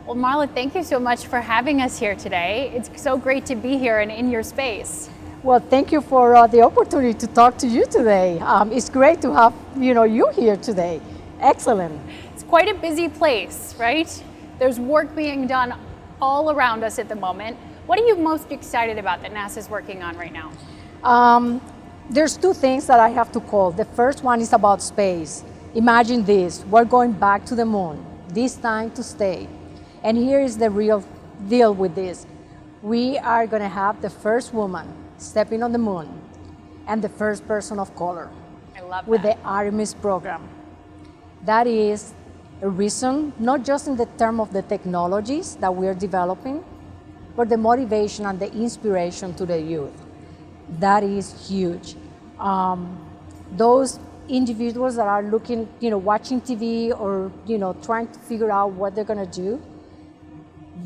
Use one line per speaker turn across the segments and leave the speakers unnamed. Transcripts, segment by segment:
Well, Marla, thank you so much for having us here today. It's so great to be here and in your space.
Well, thank you for the opportunity to talk to you today. It's great to have you here today. Excellent.
It's quite a busy place, right? There's work being done all around us at the moment. What are you most excited about that NASA's working on right now?
There's two things that I have to call. The first one is about space. Imagine this, we're going back to the moon, this time to stay. And here is the real deal with this. We are gonna have the first woman stepping on the moon and the first person of color.
I love that.
With the Artemis program. That is a reason, not just in the term of the technologies that we are developing, but the motivation and the inspiration to the youth. That is huge. Those individuals that are looking, watching TV or, trying to figure out what they're gonna do,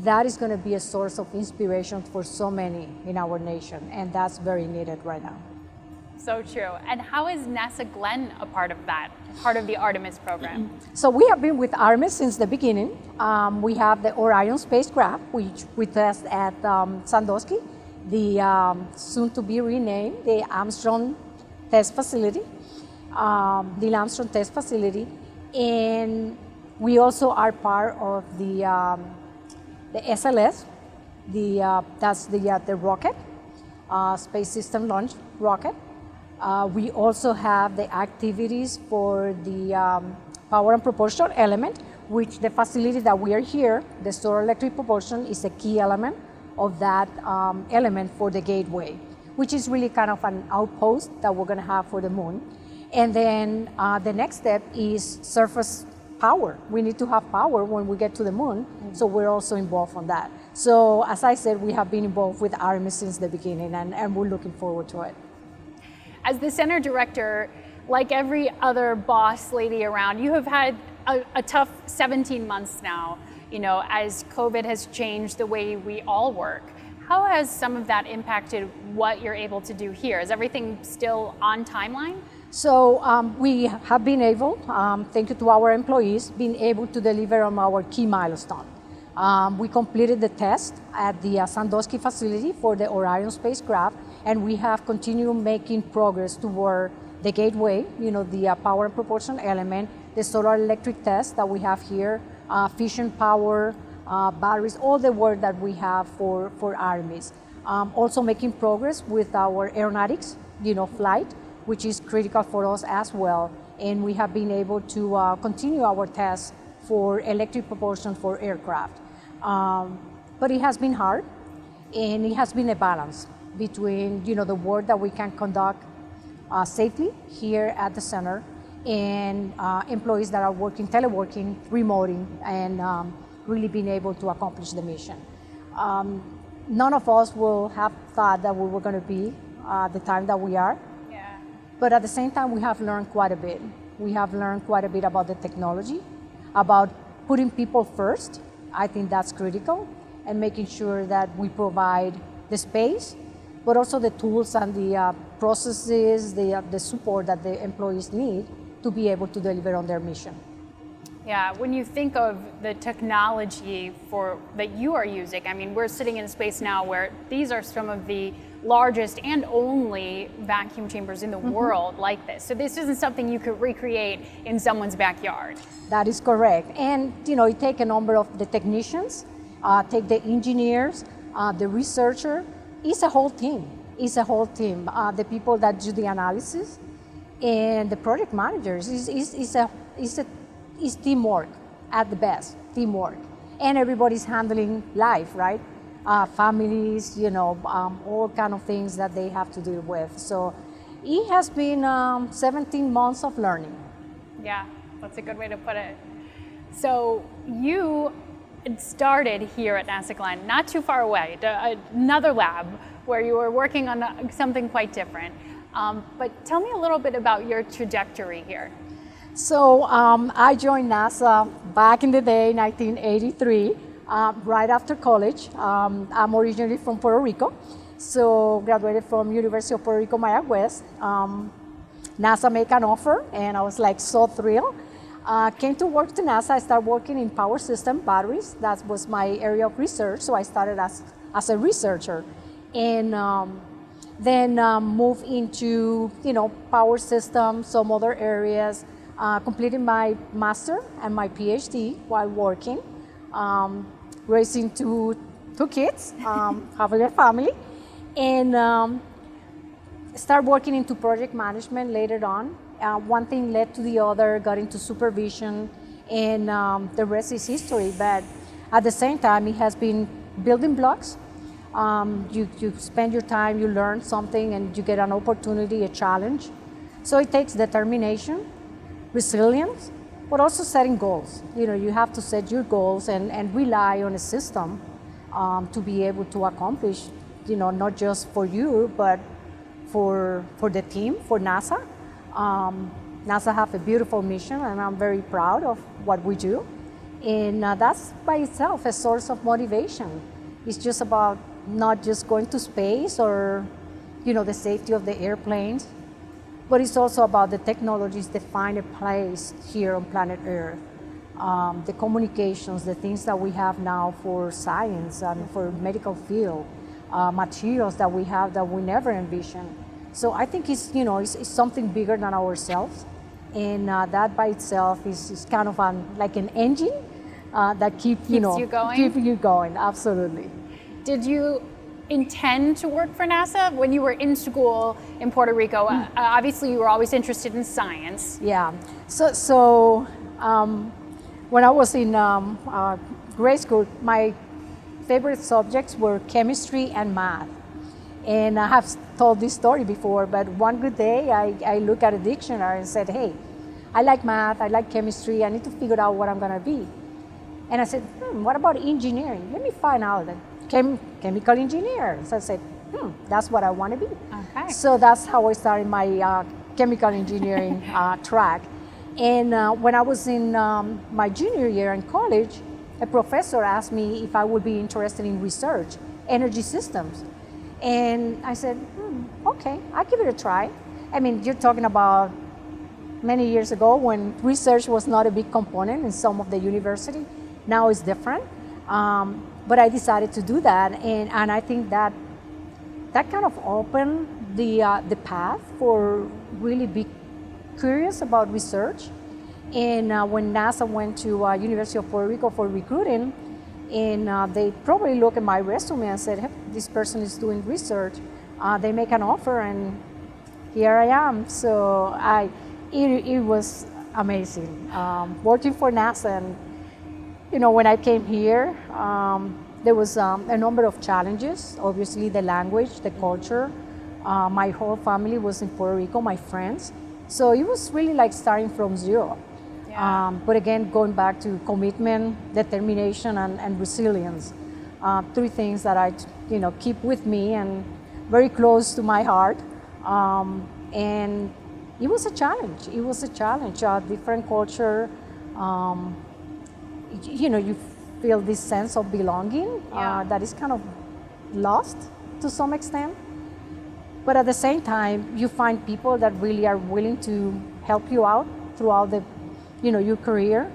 that is gonna be a source of inspiration for so many in our nation, and that's very needed right now.
So true. And how is NASA Glenn a part of that, part of the Artemis program?
So we have been with Artemis since the beginning. We have the Orion spacecraft, which we test at Sandusky, the soon-to-be renamed the Armstrong Test Facility, the Armstrong Test Facility, and we also are part of the SLS, that's the rocket, Space System Launch Rocket. We also have the activities for the power and propulsion element, which the facility that we are here, the solar electric propulsion, is a key element of that element for the Gateway, which is really kind of an outpost that we're gonna have for the moon. And then the next step is surface power. We need to have power when we get to the moon, so we're also involved on that. So as I said, we have been involved with Artemis since the beginning, and we're looking forward to it.
As the center director, like every other boss lady around, you have had a tough 17 months now, as COVID has changed the way we all work. How has some of that impacted what you're able to do here? Is everything still on timeline? So
we have been able, thank you to our employees, been able to deliver on our key milestone. We completed the test at the Sandusky facility for the Orion spacecraft, and we have continued making progress toward the Gateway, the power and propulsion element, the solar electric test that we have here, fission power, batteries, all the work that we have for Artemis. Also making progress with our aeronautics, flight, which is critical for us as well. And we have been able to continue our tests for electric propulsion for aircraft. But it has been hard, and it has been a balance between the work that we can conduct safely here at the center and employees that are working, teleworking, remoting, and really being able to accomplish the mission. None of us will have thought that we were going to be the time that we are.
Yeah.
But at the same time, we have learned quite a bit. We have learned quite a bit about the technology, about putting people first. I think that's critical, and making sure that we provide the space, but also the tools and the processes, the support that the employees need to be able to deliver on their mission.
Yeah, when you think of the technology that you are using, I mean, we're sitting in a space now where these are some of the largest and only vacuum chambers in the world like this. So this isn't something you could recreate in someone's backyard.
That is correct. And it takes a number of the technicians, take the engineers, the researcher. It's a whole team. It's a whole team. The people that do the analysis and the project managers is teamwork at the best, teamwork. And everybody's handling life, right? Families, all kind of things that they have to deal with. So it has been 17 months of learning.
Yeah, that's a good way to put it. So you started here at NASA Glenn, not too far away, another lab where you were working on something quite different. But tell me a little bit about your trajectory here.
So I joined NASA back in the day, 1983, right after college. I'm originally from Puerto Rico, so graduated from University of Puerto Rico, Mayagüez. NASA made an offer, and I was like so thrilled. Came to work to NASA. I started working in power system batteries. That was my area of research. So I started as a researcher, and then moved into power systems, some other areas. Completed my master and my PhD while working, raising two kids, having a family, and started working into project management later on. One thing led to the other, got into supervision, and the rest is history. But at the same time, it has been building blocks. You spend your time, you learn something, and you get an opportunity, a challenge. So it takes determination, resilience, but also setting goals. You have to set your goals and rely on a system to be able to accomplish, not just for you, but for the team, for NASA. NASA have a beautiful mission, and I'm very proud of what we do. And that's by itself a source of motivation. It's just about not just going to space or, the safety of the airplanes, but it's also about the technologies that find a place here on planet Earth. The communications, the things that we have now for science and for medical field, materials that we have that we never envisioned. So I think it's something bigger than ourselves, and that by itself is kind of like an engine that keeps you going. Keep you going, absolutely.
Did you intend to work for NASA when you were in school in Puerto Rico? Obviously, you were always interested in science.
Yeah. So when I was in grade school, my favorite subjects were chemistry and math. And I have told this story before, but one good day I looked at a dictionary and said, hey, I like math, I like chemistry, I need to figure out what I'm gonna be. And I said, what about engineering? Let me find out. Chemical engineer. So I said, that's what I want to be.
Okay.
So that's how I started my chemical engineering track. And when I was in my junior year in college, a professor asked me if I would be interested in research, energy systems. And I said, okay, I'll give it a try. I mean, you're talking about many years ago when research was not a big component in some of the university. Now it's different. But I decided to do that, and I think that kind of opened the path for really be curious about research. And when NASA went to University of Puerto Rico for recruiting, and they probably looked at my resume and said, hey, this person is doing research. They make an offer, and here I am. So it was amazing working for NASA. And when I came here, there was a number of challenges. Obviously, the language, the culture. My whole family was in Puerto Rico, my friends. So it was really like starting from zero. Yeah. But again, going back to commitment, determination, and resilience. Three things that I keep with me and very close to my heart. And it was a challenge. It was a challenge. Different culture. You feel this sense of belonging that is kind of lost to some extent. But at the same time, you find people that really are willing to help you out throughout your career.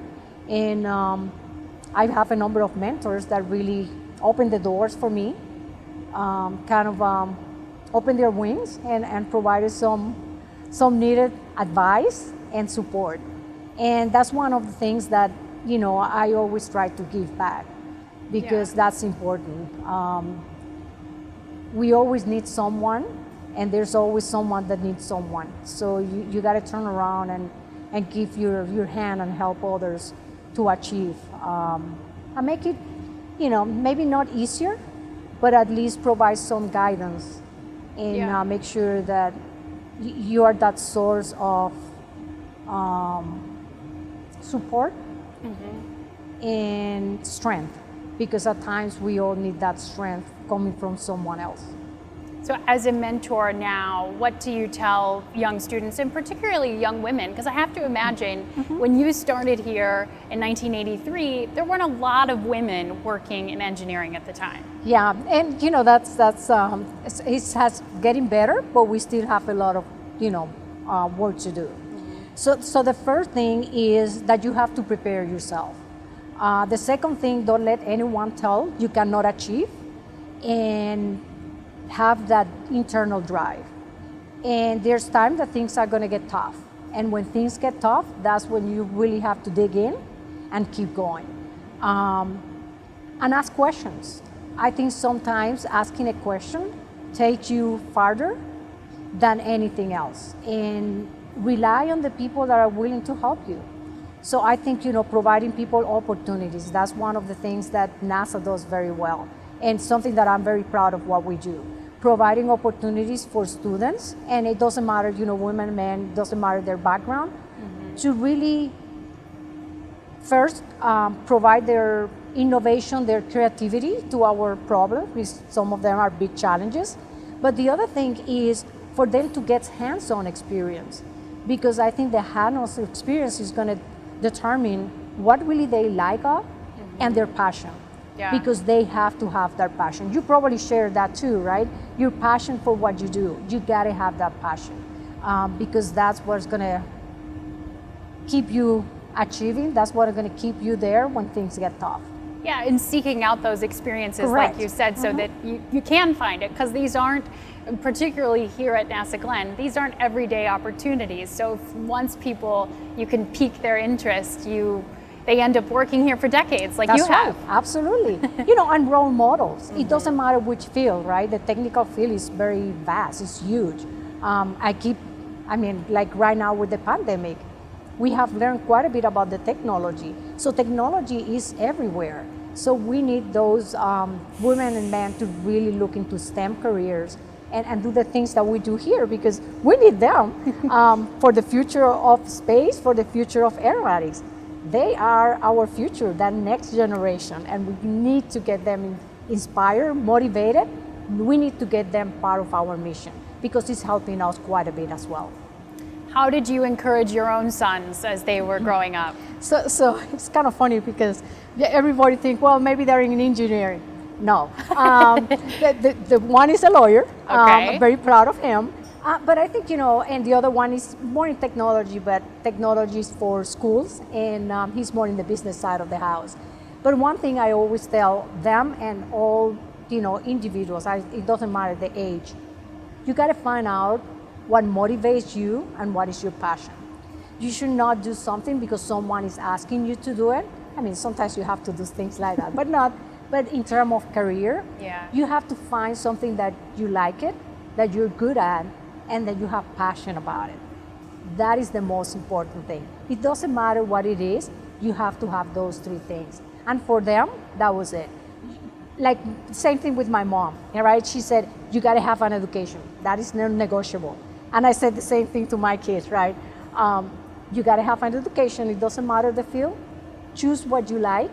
And I have a number of mentors that really open the doors for me, open their wings and provided some needed advice and support. And that's one of the things that I always try to give back, because that's important. We always need someone, and there's always someone that needs someone. So you got to turn around and give your hand and help others to achieve. And make it, maybe not easier, but at least provide some guidance and make sure that you are that source of support and strength, because at times we all need that strength coming from someone else.
So as a mentor now, what do you tell young students, and particularly young women? Because I have to imagine when you started here in 1983, there weren't a lot of women working in engineering at the time.
Yeah, and that's it's getting better, but we still have a lot of work to do. So the first thing is that you have to prepare yourself. The second thing, don't let anyone tell you cannot achieve, and have that internal drive. And there's time that things are gonna get tough. And when things get tough, that's when you really have to dig in and keep going. And ask questions. I think sometimes asking a question takes you farther than anything else. And rely on the people that are willing to help you. So I think, providing people opportunities, that's one of the things that NASA does very well, and something that I'm very proud of what we do. Providing opportunities for students, and it doesn't matter, women, men, doesn't matter their background, to really first provide their innovation, their creativity to our problems. Some of them are big challenges. But the other thing is for them to get hands-on experience, because I think the hands-on experience is going to determine what really they like of and their passion. Yeah. Because they have to have that passion. You probably share that too, right? Your passion for what you do. You gotta have that passion, because that's what's gonna keep you achieving. That's what's gonna keep you there when things get tough.
Yeah, and seeking out those experiences,
correct,
like you said, so that you can find it, because these aren't, particularly here at NASA Glenn, these aren't everyday opportunities. So once you can pique their interest, they end up working here for decades, like
that's
you have.
Right. Absolutely. And role models. It doesn't matter which field, right? The technical field is very vast, it's huge. Like right now with the pandemic, we have learned quite a bit about the technology. So technology is everywhere. So we need those women and men to really look into STEM careers and do the things that we do here, because we need them for the future of space, for the future of aeronautics. They are our future, that next generation, and we need to get them inspired, motivated. We need to get them part of our mission, because it's helping us quite a bit as well.
How did you encourage your own sons as they were growing up?
So it's kind of funny, because everybody thinks, well, maybe they're in engineering. No, the one is a lawyer. Okay. I'm very proud of him. But I think, and the other one is more in technology, but technology is for schools, and he's more in the business side of the house. But one thing I always tell them and all, individuals, it doesn't matter the age, you got to find out what motivates you and what is your passion. You should not do something because someone is asking you to do it. Sometimes you have to do things like that, but in terms of career, you have to find something that you like it, that you're good at, and that you have passion about it. That is the most important thing. It doesn't matter what it is, you have to have those three things. And for them, that was it. Like, same thing with my mom, right? She said, you gotta have an education. That is non-negotiable. And I said the same thing to my kids, right? You gotta have an education, it doesn't matter the field. Choose what you like,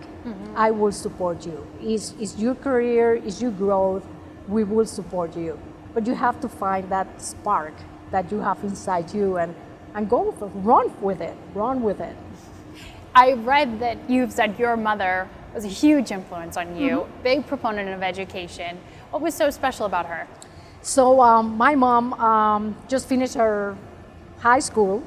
I will support you. It's your career, it's your growth, we will support you. But you have to find that spark that you have inside you and go for it, run with it.
I read that you've said your mother was a huge influence on you, big proponent of education. What was so special about her?
So my mom just finished her high school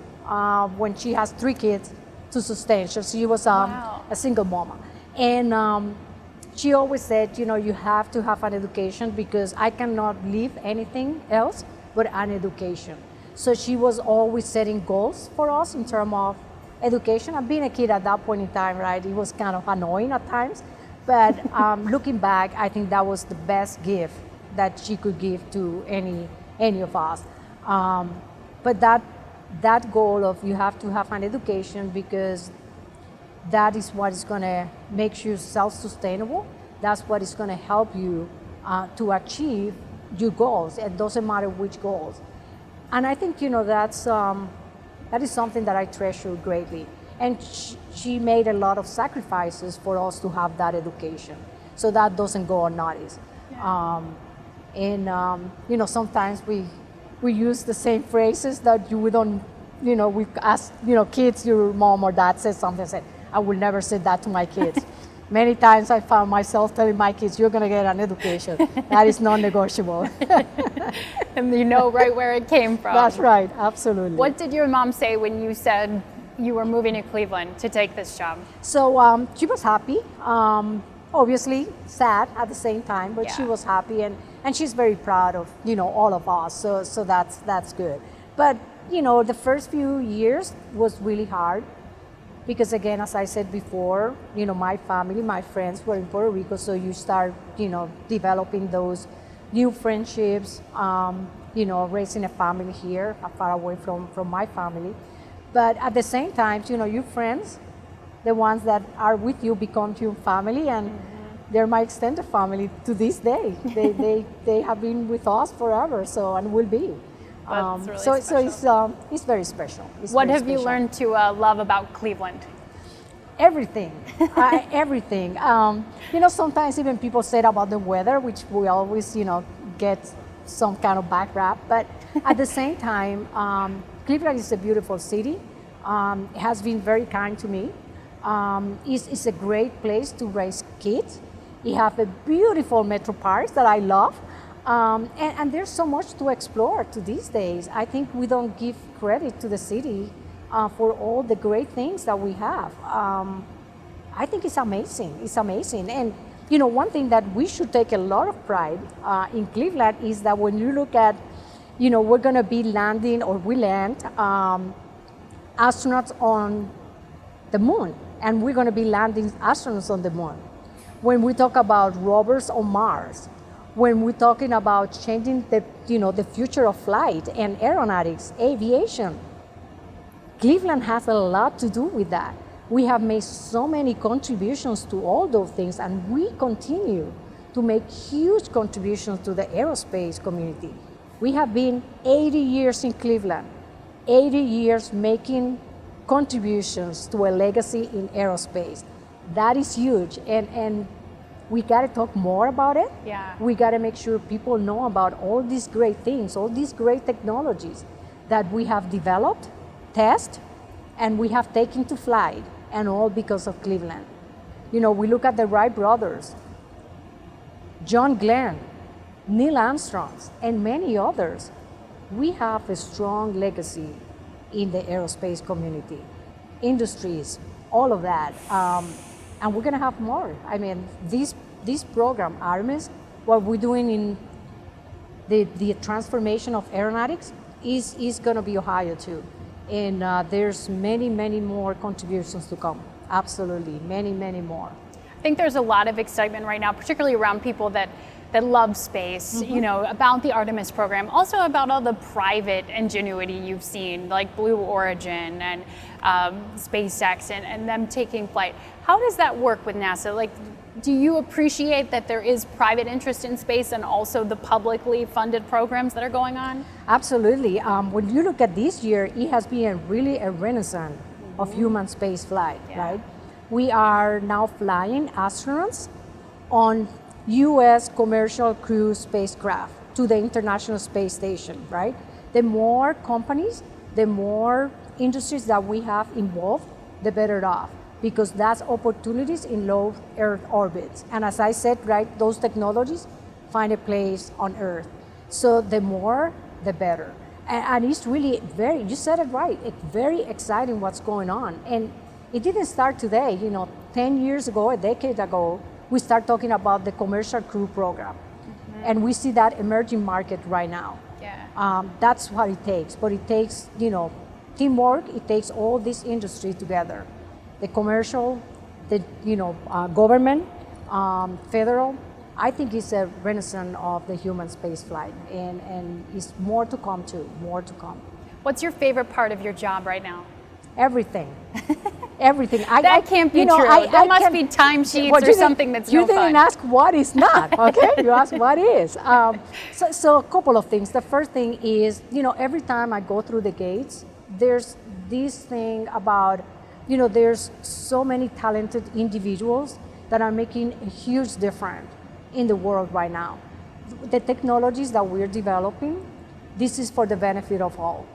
when she has 3 kids to sustain. So she was a single mama. And she always said, you have to have an education, because I cannot leave anything else but an education. So she was always setting goals for us in terms of education. And being a kid at that point in time, right, it was kind of annoying at times. But looking back, I think that was the best gift that she could give to any of us. But that goal of you have to have an education, because that is what is going to make you self-sustainable. That's what is going to help you to achieve your goals. It doesn't matter which goals. And I think, that is something that I treasure greatly. And she made a lot of sacrifices for us to have that education. So that doesn't go unnoticed. Sometimes we use the same phrases that we don't, we ask, kids, your mom or dad says something, said, I will never say that to my kids. Many times I found myself telling my kids, you're going to get an education. That is non-negotiable.
And you know right where it came from.
That's right, absolutely.
What did your mom say when you said you were moving to Cleveland to take this job?
So she was happy, obviously sad at the same time, but she
Yeah.
was happy, and she's very proud of, all of us, so that's good. But, the first few years was really hard because, again, as I said before, my family, my friends were in Puerto Rico, so you start, developing those new friendships, raising a family here, far away from my family. But at the same time, your friends, the ones that are with you, become your family, and they're my extended family to this day. They have been with us forever, and will be.
That's really
so
special.
it's very special.
What have you learned to love about Cleveland?
Everything, everything. Sometimes even people say about the weather, which we always, get some kind of back rap. But at the same time, Cleveland is a beautiful city. It has been very kind to me. It's a great place to raise kids. You have a beautiful metro parks that I love. And there's so much to explore to these days. I think we don't give credit to the city for all the great things that we have. I think it's amazing. It's amazing. And one thing that we should take a lot of pride in Cleveland is that when you look at, we're going to be landing, or we land astronauts on the moon, and we're going to be landing astronauts on the moon. When we talk about rovers on Mars, when we're talking about changing the future of flight and aeronautics, aviation, Cleveland has a lot to do with that. We have made so many contributions to all those things, and we continue to make huge contributions to the aerospace community. We have been 80 years in Cleveland, 80 years making contributions to a legacy in aerospace. That is huge, and we got to talk more about it.
Yeah.
We got to make sure people know about all these great things, all these great technologies that we have developed, test, and we have taken to flight, and all because of Cleveland. We look at the Wright brothers, John Glenn, Neil Armstrong, and many others. We have a strong legacy in the aerospace community, industries, all of that. And we're going to have more. I mean, this program, Artemis, what we're doing in the transformation of aeronautics is going to be Ohio too. And there's many, many more contributions to come. Absolutely, many, many more.
I think there's a lot of excitement right now, particularly around people that love space, about the Artemis program, also about all the private ingenuity you've seen, like Blue Origin and SpaceX and them taking flight. How does that work with NASA? Like, do you appreciate that there is private interest in space and also the publicly funded programs that are going on?
Absolutely. When you look at this year, it has been really a renaissance of human space flight, right? We are now flying astronauts on U.S. commercial crew spacecraft to the International Space Station, right? The more companies, the more industries that we have involved, the better off, because that's opportunities in low Earth orbits. And as I said, right, those technologies find a place on Earth. So the more, the better. And it's really you said it right, it's very exciting what's going on. And it didn't start today, 10 years ago, a decade ago, we start talking about the commercial crew program. And we see that emerging market right now.
Yeah.
That's what it takes, but it takes, teamwork, it takes all this industry together. The commercial, the government, federal. I think it's a renaissance of the human space flight, and it's more to come too, more to come.
What's your favorite part of your job right now?
Everything. Everything.
That can't be true. There must be timesheets or something that's no fun.
You didn't ask what is not, okay? You asked what is. So a couple of things. The first thing is, every time I go through the gates, there's this thing about, there's so many talented individuals that are making a huge difference in the world right now. The technologies that we're developing, this is for the benefit of all.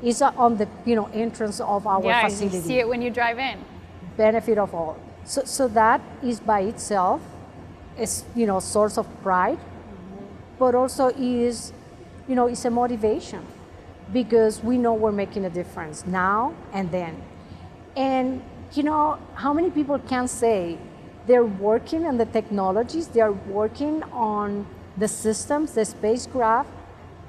It's on the entrance of our facility.
You see it when you drive in.
Benefit of all. So that is by itself is, you know, source of pride, but also is, you know, it's a motivation because we know we're making a difference now and then. And you know, how many people can say they're working on the technologies, they're working on the systems, the spacecraft,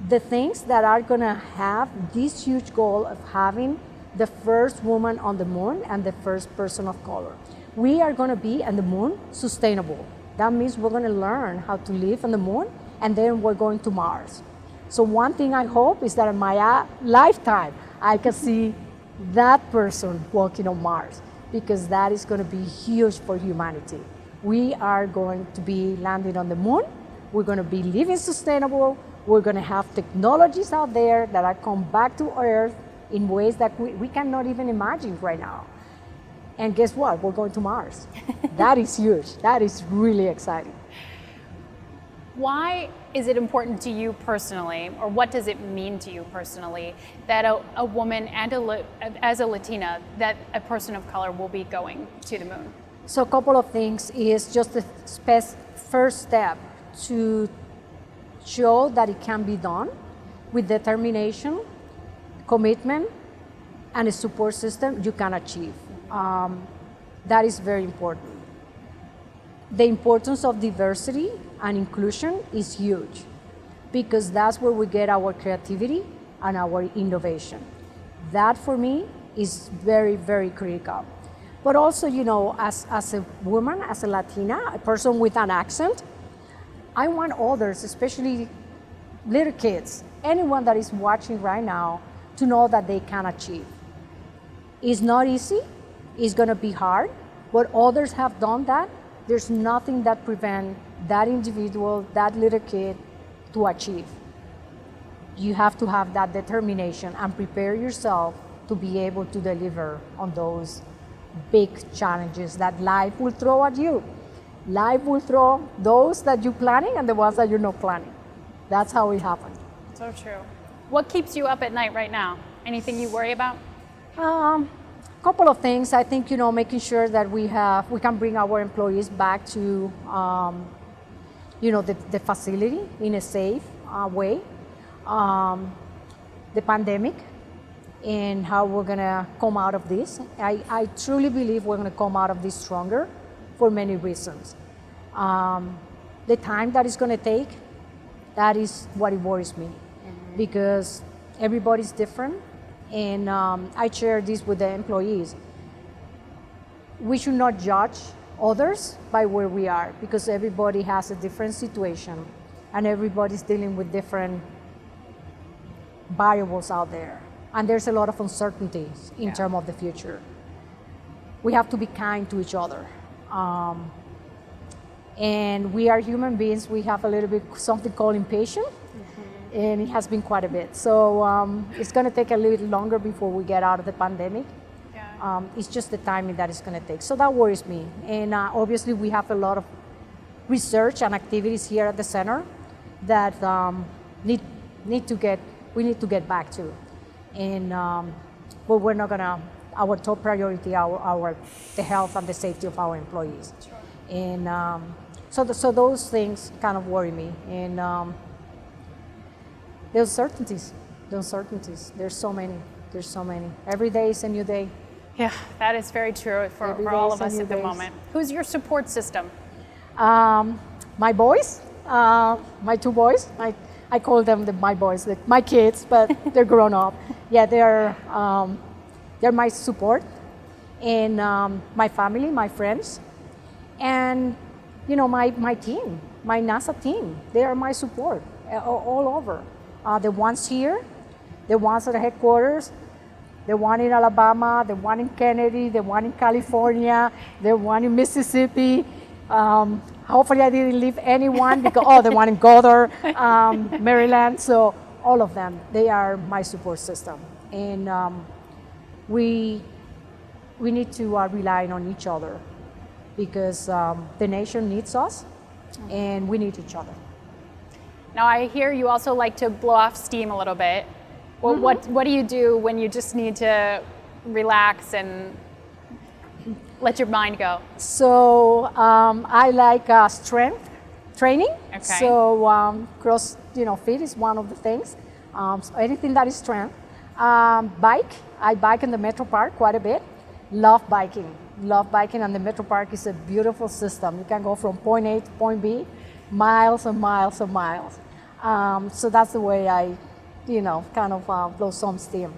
the things that are gonna have this huge goal of having the first woman on the moon and the first person of color. We are gonna be on the moon sustainable. That means we're gonna learn how to live on the moon, and then we're going to Mars. So one thing I hope is that in my lifetime, I can see that person walking on Mars, because that is gonna be huge for humanity. We are going to be landing on the moon, we're gonna be living sustainable, we're gonna have technologies out there that are come back to Earth in ways that we cannot even imagine right now. And guess what? We're going to Mars. That is huge. That is really exciting.
Why is it important to you personally, or what does it mean to you personally, that a woman and as a Latina, that a person of color will be going to the moon?
So a couple of things is just the first step to show that it can be done with determination, commitment, and a support system you can achieve. That is very important. The importance of diversity and inclusion is huge because that's where we get our creativity and our innovation. That for me is very, very critical. But also, you know, as a woman, as a Latina, a person with an accent, I want others, especially little kids, anyone that is watching right now, to know that they can achieve. It's not easy, it's gonna be hard, but others have done that. There's nothing that prevents that individual, that little kid to achieve. You have to have that determination and prepare yourself to be able to deliver on those big challenges that life will throw at you. Life will throw those that you're planning and the ones that you're not planning. That's how it happens.
So true. What keeps you up at night right now? Anything you worry about?
Couple of things. I think, you know, making sure that we can bring our employees back to, you know, the facility in a safe way. The pandemic and how we're gonna come out of this. I truly believe we're gonna come out of this stronger for many reasons. The time that it's gonna take, that is what it worries me, because everybody's different. And I share this with the employees. We should not judge others by where we are, because everybody has a different situation and everybody's dealing with different variables out there. And there's a lot of uncertainties in terms of the future. We have to be kind to each other. And we are human beings, we have a little bit something called impatience. And it has been quite a bit. So it's gonna take a little longer before we get out of the pandemic. Yeah. It's just the timing that it's gonna take. So that worries me. And obviously we have a lot of research and activities here at the center that we need to get back to. And but we're not gonna, our top priority, the health and the safety of our employees. Sure. And so those things kind of worry me. And the uncertainties, there's so many. Every day is a new day.
Yeah, that is very true for all of us at the moment. Who's your support system?
My boys, my two boys. I call them my boys, my kids, but they're grown up. Yeah, they're my support, and my family, my friends, and you know, my team, my NASA team. They are my support all over. The ones here, the ones at the headquarters, the one in Alabama, the one in Kennedy, the one in California, the one in Mississippi. Hopefully I didn't leave anyone because, the one in Goddard, Maryland. So all of them, they are my support system. And we need to rely on each other because the nation needs us and we need each other.
Now I hear you also like to blow off steam a little bit. Well, what do you do when you just need to relax and Let your mind go.
So I like strength training.
Okay.
So cross, fit is one of the things. So anything that is strength. Bike. I bike in the Metro Park quite a bit. Love biking. And the Metro Park is a beautiful system. You can go from point A to point B, miles and miles and miles. So that's the way I, kind of blow some steam.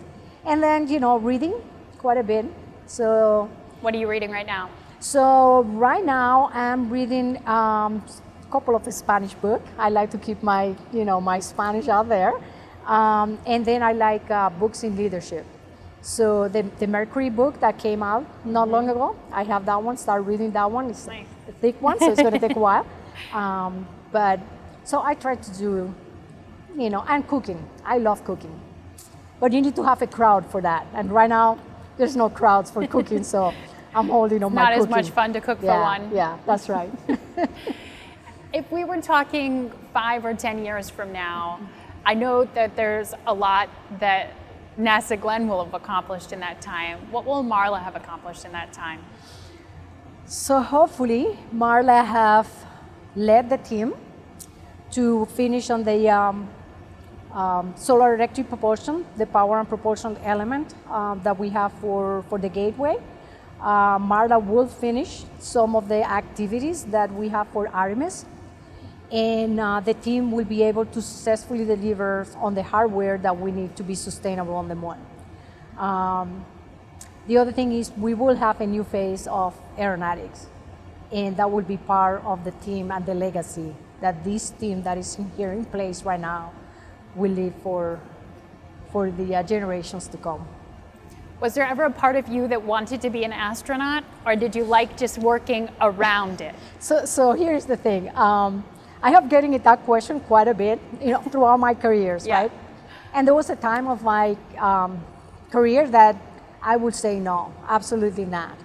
And then, reading quite a bit. So.
What are you reading right now?
So right now I'm reading a couple of Spanish books. I like to keep my, my Spanish out there. And then I like books in leadership. So the Mercury book that came out not long ago, I have that one, start reading that one. It's nice. A thick one, so it's going to take a while. But so I try to do, and cooking. I love cooking. But you need to have a crowd for that. And right now, there's no crowds for cooking, so I'm holding on my cooking.
Not as much fun to cook for one.
Yeah, that's right.
If we were talking 5 or 10 years from now, I know that there's a lot that NASA Glenn will have accomplished in that time. What will Marla have accomplished in that time?
So hopefully, Marla have led the team to finish on the solar electric propulsion, the power and propulsion element that we have for the Gateway. Marla will finish some of the activities that we have for Artemis, and the team will be able to successfully deliver on the hardware that we need to be sustainable on the moon. The other thing is we will have a new phase of aeronautics, and that will be part of the team and the legacy that this team that is here in place right now will live for the generations to come.
Was there ever a part of you that wanted to be an astronaut, or did you like just working around it?
So here's the thing. I have getting that question quite a bit, throughout my careers, right? And there was a time of my career that I would say no, absolutely not.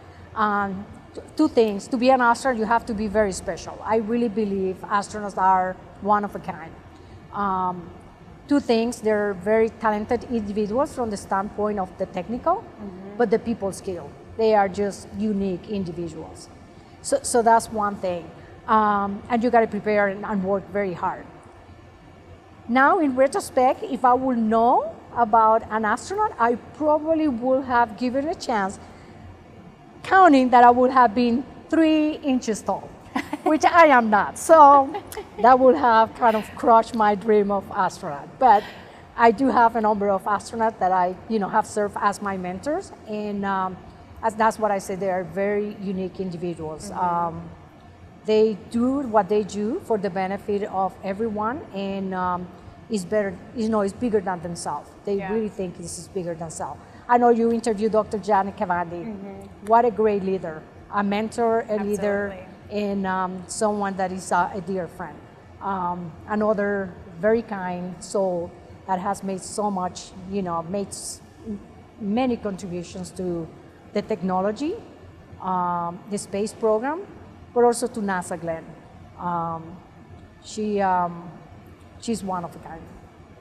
Two things: to be an astronaut, you have to be very special. I really believe astronauts are one of a kind. Two things: they're very talented individuals from the standpoint of the technical, but the people skill. They are just unique individuals. So that's one thing. And you got to prepare and work very hard. Now, in retrospect, if I would know about an astronaut, I probably would have given a chance, counting that I would have been 3 inches tall, which I am not. So that would have kind of crushed my dream of astronaut. But I do have a number of astronauts that I, have served as my mentors, and that's what I say. They are very unique individuals. They do what they do for the benefit of everyone, and it's better, it's bigger than themselves. They really think this is bigger than self. I know you interviewed Dr. Janet Cavandi. What a great leader, a mentor, a leader, and someone that is a dear friend. Another very kind soul that has made so much, made many contributions to the technology, the space program, but also to NASA Glenn. She's one of a kind.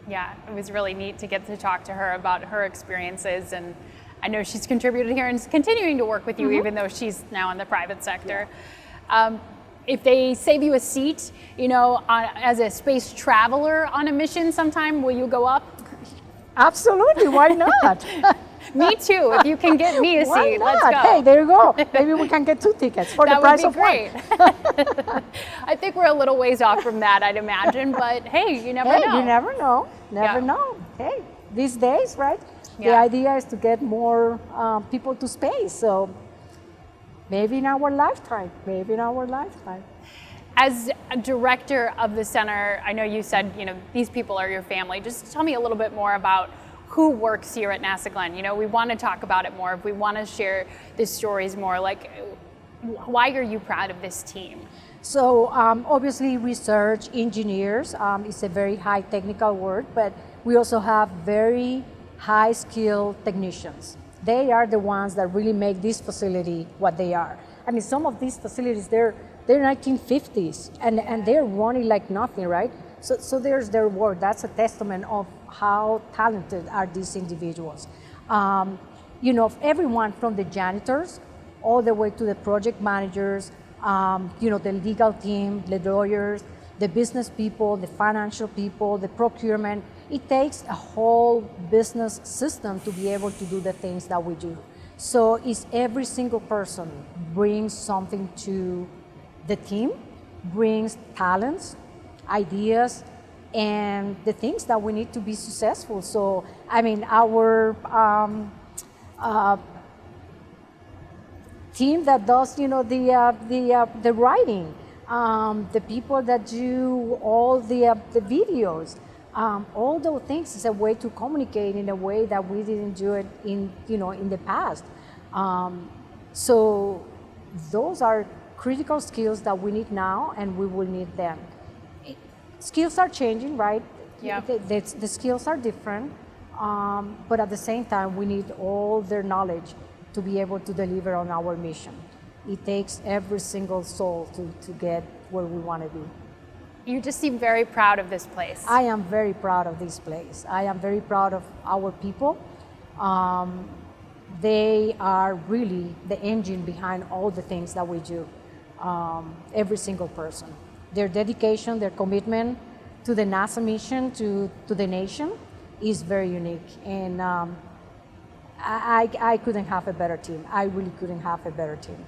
Yeah, it was really neat to get to talk to her about her experiences, and I know she's contributed here and is continuing to work with you, even though she's now in the private sector. If they save you a seat, as a space traveler on a mission sometime, will you go up?
Absolutely, why not?
Me too. If you can get me a seat, let's go.
Hey, there you go. Maybe we can get 2 tickets for the price of one.
That would be great. I think we're a little ways off from that, I'd imagine, but hey, you never know.
You never know. Never know. Hey, these days, right? The idea is to get more people to space. So maybe in our lifetime.
As a director of the center, I know you said, these people are your family. Just tell me a little bit more about who works here at NASA Glenn. We want to talk about it more. If we want to share the stories more, like, why are you proud of this team?
So obviously research engineers is a very high technical word, but we also have very high skilled technicians. They are the ones that really make this facility what they are. I mean, some of these facilities, they're 1950s and they're running like nothing, right? So there's their work. That's a testament of how talented are these individuals. Everyone from the janitors all the way to the project managers, the legal team, the lawyers, the business people, the financial people, the procurement. It takes a whole business system to be able to do the things that we do. So it's every single person brings something to the team, brings talents, ideas, and the things that we need to be successful. So, I mean, our team that does, the writing, the people that do all the videos, all those things is a way to communicate in a way that we didn't do it in the past. So those are critical skills that we need now, and we will need them. Skills are changing, right?
Yeah.
The skills are different, but at the same time, we need all their knowledge to be able to deliver on our mission. It takes every single soul to get where we want to be.
You just seem very proud of this place.
I am very proud of this place. I am very proud of our people. They are really the engine behind all the things that we do, every single person. Their dedication, their commitment to the NASA mission, to the nation, is very unique. And I couldn't have a better team. I really couldn't have a better team.